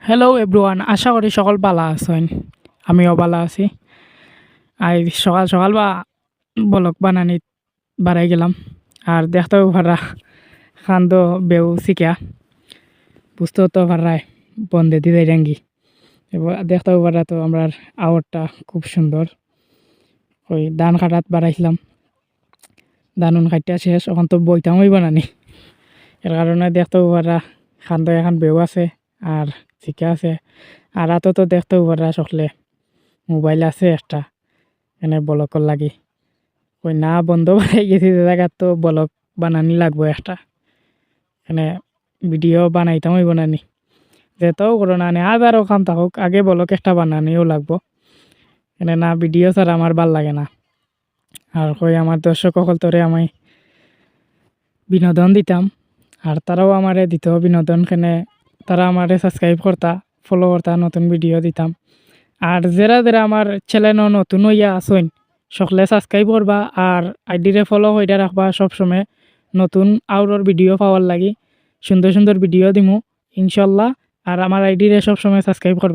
Hello everyone, আশা করি সকল ভালো আছেন। আমিও ভালো আছি। আজ সকাল সকাল বলক বানানি বাড়াই গেলাম। আর দেখতেও পারা খান্দ বেউ শিকা বুঝতেও তো পারায় বন্ধে দিদাই রাঙ্গি। এবার দেখতেও পারা তো আমরা আওয়ারটা খুব সুন্দর। ওই ধান কাটাত বাড়াইছিলাম, ধানুন কাটটা শেষ, এখন তো বইতামই বানানি। এর কারণে দেখতেও পারা খান্দ এখন বেউ আছে আর শিকা আছে। আর রাতও তো দেখতেও পারা সকলে মোবাইল আছে একটা, এনে বলকর লাগি ওই না বন্ধ বানাই গেছি জায়গা, তো বলক বানানি লাগবো একটা। এনে ভিডিও বানাইতাম হইব নানি, যেটাও করো না হাজারও কাম থাকুক, আগে বলক একটা বানানিও লাগবো। এনে না ভিডিও ছাড়া আমার ভাল লাগে না। আর কই আমার দর্শক সকল তোরে আমি বিনোদন দিতাম, আর তারাও আমারে দিত বিনোদন। কেনে তারা আমারে সাবস্ক্রাইব করতা, ফলো করতা, নতুন ভিডিও দিতাম। আর যারা যারা আমার চ্যানেল নতুন হইয়া আসেন সকলে সাবস্ক্রাইব করবা আর আইডিরে ফলো হইয়া রাখবা সবসময়, নতুন আউরোর ভিডিও পাওয়ার লাগি। সুন্দর সুন্দর ভিডিও দিমু ইনশাল্লাহ। আর আমার আইডিরে সবসময় সাবস্ক্রাইব করবা।